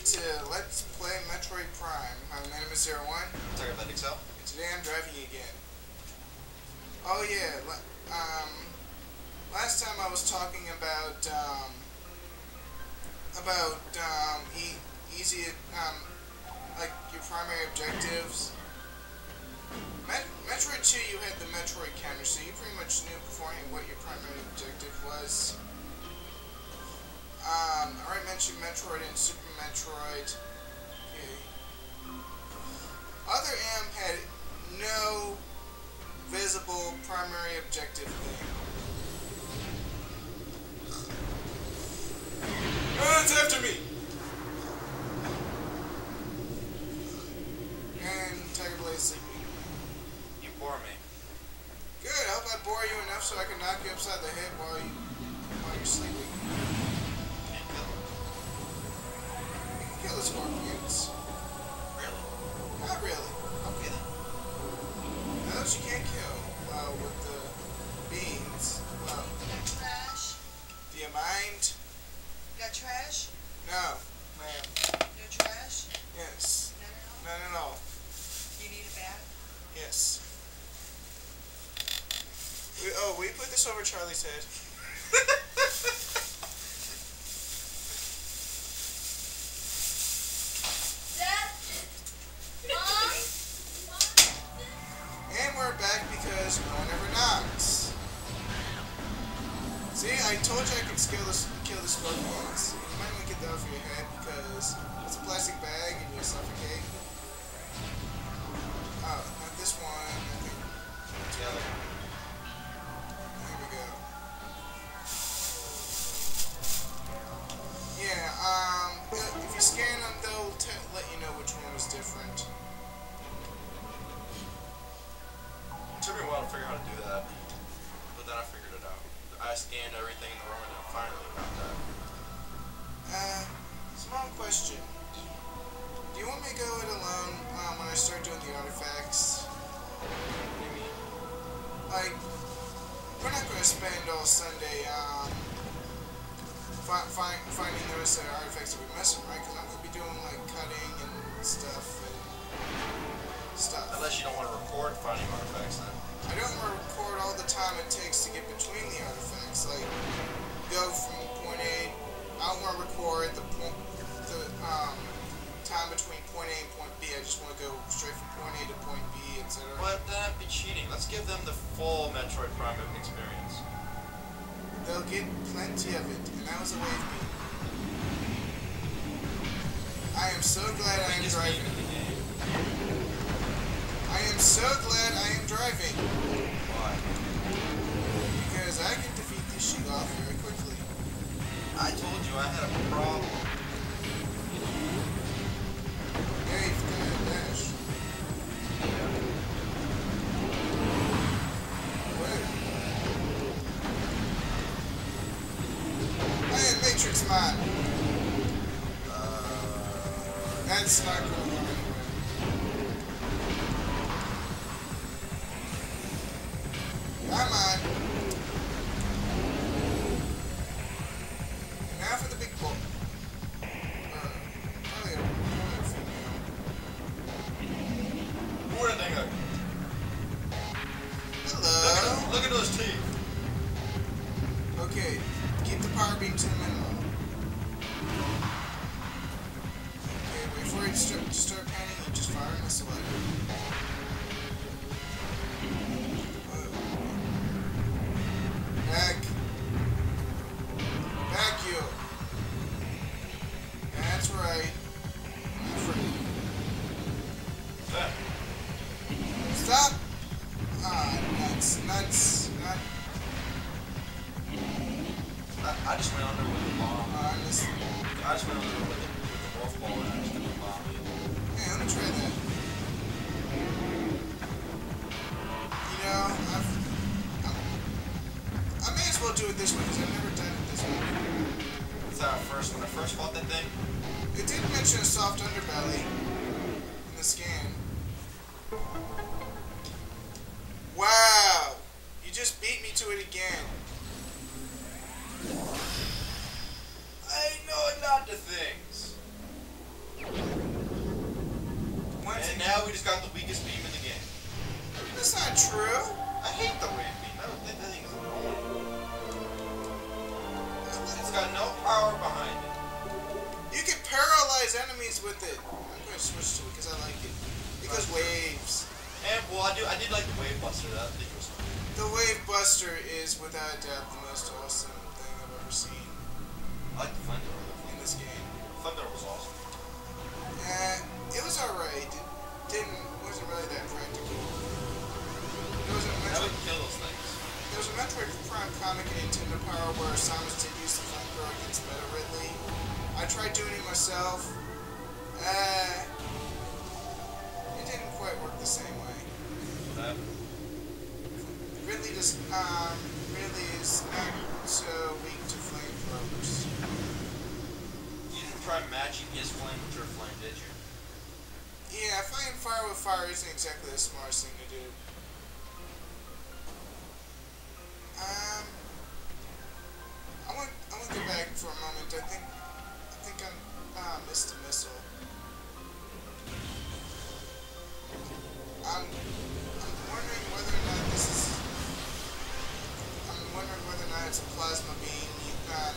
to Let's Play Metroid Prime. My name is 01. TigerBlade and I. And today I'm driving again. Oh yeah, last time I was talking about easy, like your primary objectives. Metroid 2, you had the Metroid counter, so you pretty much knew beforehand what your primary objective was. I already mentioned Metroid and Super Metroid. Okay. Other M had no visible primary objective thing. Oh, it's after me! And TigerBlade is sleeping. You bore me. Good, I hope I bore you enough so I can knock you upside the head while you're sleeping. Can't kill him. You can kill the scorpions. Really? Not really. Okay then. Those you can't kill. Well, with the beans. Well, Trash? do you mind? You got trash? No, ma'am. No trash? Yes. None at all? None at all. You need a bat? Yes. We put this over Charlie's head. Dad? Mom? And we're back because no one ever knocks. See, I told you I could kill the scorpions. You might want to get that off your head because it's a plastic bag and you suffocate. Oh, not this one. I think The other one. there we go. Yeah, if you scan them, they'll let you know which one was different. It took me a while to figure out how to do that, but then I figured it out. I scanned everything in the room and I finally got that. Small question. Do you want me to go it alone when I start doing the artifacts? What do you mean? Like, we're not going to spend all Sunday finding the rest of the artifacts that we're missing, right? Because I'm going to be doing like cutting and stuff. Unless you don't want to record finding artifacts then. I don't want to record all the time it takes to get between the artifacts. Like, go from point A. I don't want to record the time between point A and point B. I just want to go straight from point A to point B, etc. But that'd be cheating. Let's give them the full Metroid Prime experience. They'll get plenty of it, and that was a way of me. I am so glad I am driving. I am so glad I am driving. Why? Because I can defeat this Sheegoth very quickly. I told you I had a problem. Yeah, you've done a dash. Wait. Hey, Matrix Man! That's not going to go anywhere. Come on. And now for the big book. Probably a female. Where did they go? Hello. Look at those teeth. Okay, keep the power beam to the minimum. Okay, wait for it to start panning, you just fire a missile at it. Back. Back you. That's right. There. Stop! Ah, nuts. Not. I just went under with the bomb. I just. I just went under with the wolf ball and I just got the bomb. Hey, let me try that. You know, I may as well do it this way because I've never done it this way. When I first fought that thing, It did mention a soft underbelly in the scan. Wow! You just beat me to it again. I know not the things. stays with it. I'm going to switch to it because I like it. It goes waves. And well, I did like the Wave Buster. That thing was fun. The Wave Buster is without a doubt the most awesome thing I've ever seen I like the Flamethrower. in this game. The Flamethrower was awesome. It was alright. It wasn't really that practical. How would kill those things? There was a Metroid Prime comic in Nintendo Power where Samus did use the flamethrower against Meta Ridley. I tried doing it myself. It didn't quite work the same way. What happened? Ridley is not so weak to flamethrowers. You didn't try matching his flame with your flame, did you? Yeah, fighting fire with fire isn't exactly the smartest thing to do. I want to go back for a moment. I think I missed a missile. I'm wondering whether or not it's a plasma beam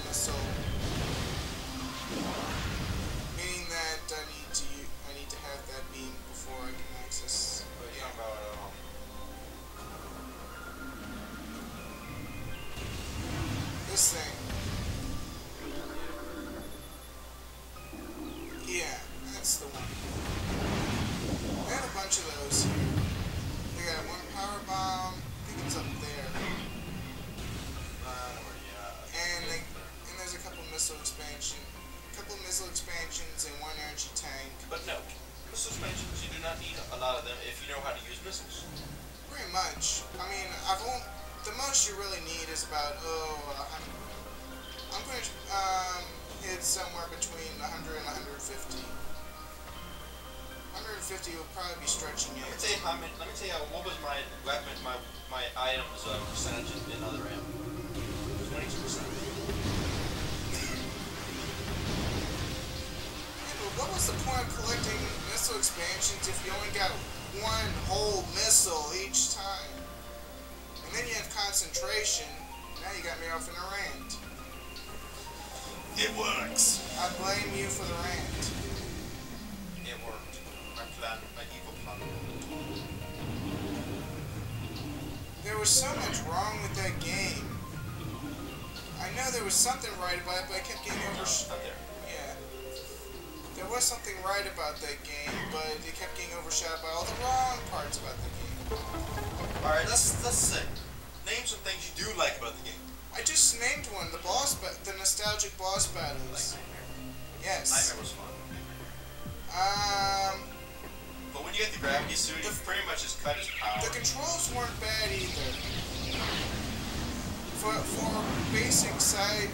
missile. Meaning that I need to have that beam before I can access. What are you talking about? This thing. Yeah, that's the one. They have a bunch of those here. They got one power bomb. I think it's up there. And there's a couple missile expansions and one energy tank. But no, missile expansions, you do not need a lot of them if you know how to use missiles. Pretty much. I mean, the most you really need is about, I'm going to hit somewhere between 100 and 150. 150 would probably be stretching it. Let me tell you what was my weapon, my items percentage in other ammo. 22%. What was the point of collecting missile expansions if you only got one whole missile each time? And then you have concentration. Now you got me off in a rant. It works. I blame you for the rant. It worked. My evil plan. There was so much wrong with that game. I know there was something right about it, but I kept getting overshadowed. Yeah. There was something right about that game, but it kept getting overshadowed by all the wrong parts about the game. Alright, let's see. Name some things you do like about the game. I just named one, the nostalgic boss battles. Yes. Nightmare was fun. But when you get the gravity suit, you pretty much just cut his power. The controls weren't bad either. For basic side,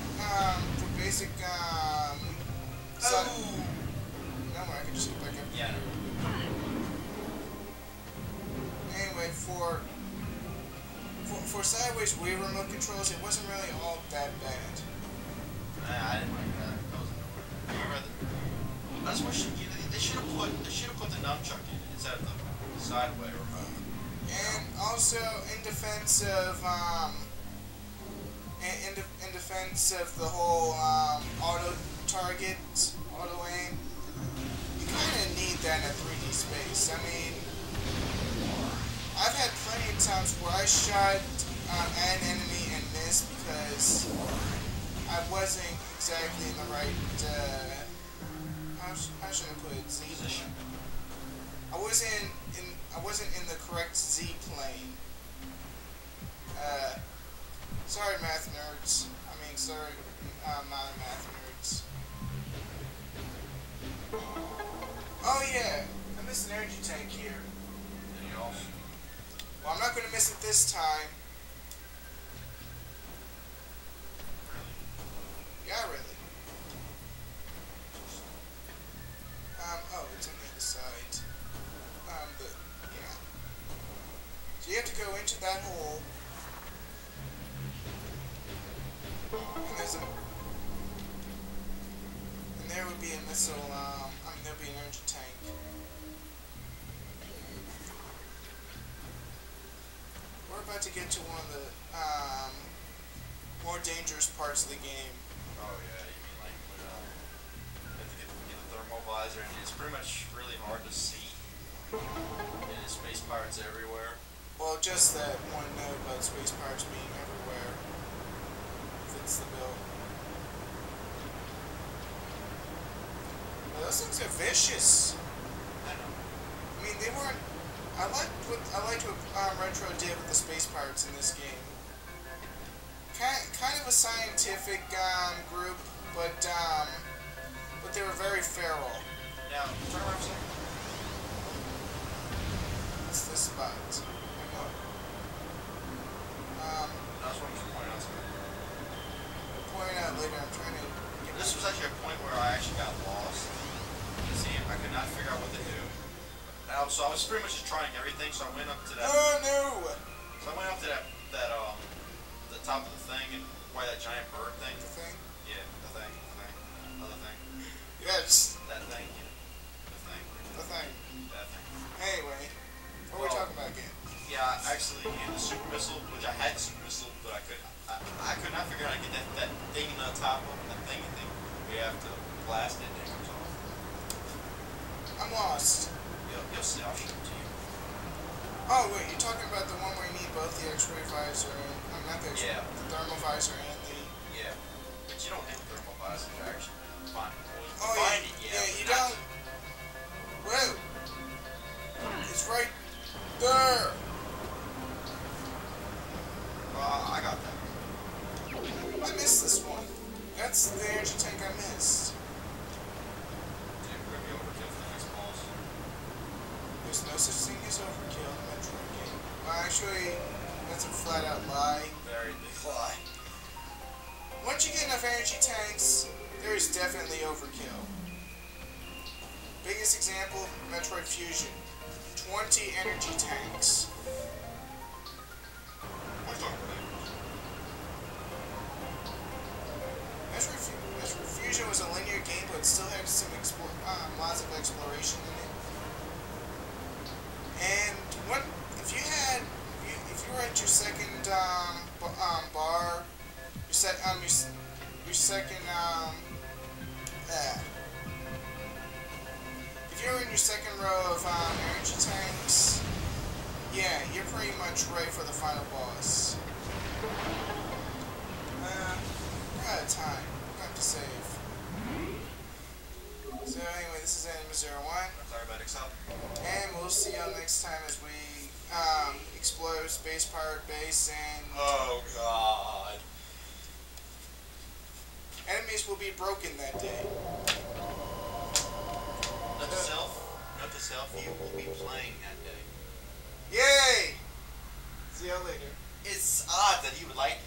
no, I can just back up. Yeah. Anyway, for sideways Wii remote controls, it wasn't really all that bad. I didn't like that. That was annoying. That's what they should have put the nunchuck in instead of the sideway remote. And also in defense of in defense of the whole auto target, auto aim, you kind of need that in a 3D space. I mean, I've had plenty of times where I shot an enemy and missed because I wasn't exactly in the right, how should I put it, Z position. I wasn't in the correct Z plane. Sorry, math nerds. Sorry, non-math nerds. Oh yeah, I missed an energy tank here. Anything else? Well, I'm not going to miss it this time. Yeah, really. Oh, it's on the other side. Yeah. So you have to go into that hole. And there would be a missile, there'd be an energy tank. We're about to get to one of the, more dangerous parts of the game. Oh yeah, you mean like when you have to get the thermal visor visor, and it's pretty much really hard to see. And it's space pirates everywhere. Well, just that one note about space pirates being everywhere fits the bill. Well, those things are vicious. I know. I mean, they weren't. I liked what Retro did with the space pirates in this game. Kind of a scientific group, but they were very feral. Now, turn around for a second. What's this spot? I just wanted to point out something. I'll point it out later. I'm trying to get This was actually a point where I actually got lost. See, I could not figure out what to do. So I was pretty much just trying everything. So I went up to that. Oh no! So I went up to the top of the thing and why that giant bird thing. The thing? Yeah, the thing, other thing. Yes. That thing, yeah. The thing. That thing. Anyway, what are we talking about again? Yeah, actually, in the super missile, which I had the super missile, but I could not figure out how to get that thing on top of that thing. We have to blast it and it comes off. I'm lost. You'll see, I'll show it to you. Oh wait, you're talking about the one where you need both the X-ray visor and not the X-ray, Yeah. the thermal visor and the. Yeah, but you don't need the thermal visor to actually find it. Oh Find yeah, it, yeah, you but not- don't. Whoa! It's right there. I got that. I missed this one. That's the energy tank I missed. Dude, we're gonna be overkill for the next boss. There's no such thing as overkill in a Metroid game. Well, actually, that's a flat-out lie. Very big lie. Once you get enough energy tanks, there is definitely overkill. Biggest example, Metroid Fusion. 20 energy tanks. What are you talking about? Metroid Fusion was a linear game, but it still had some lots of exploration in it. And if you were at your second bar, your second if you're in your second row of energy tanks, yeah, you're pretty much ready for the final boss. We're out of time. We have to save. So anyway, this is Enemy 01. Sorry about Excel. And we'll see y'all next time as we explore Space Pirate Base and Oh God. enemies will be broken that day. Note to self, you will be playing that day. Yay! See y'all later. It's odd that you would like it.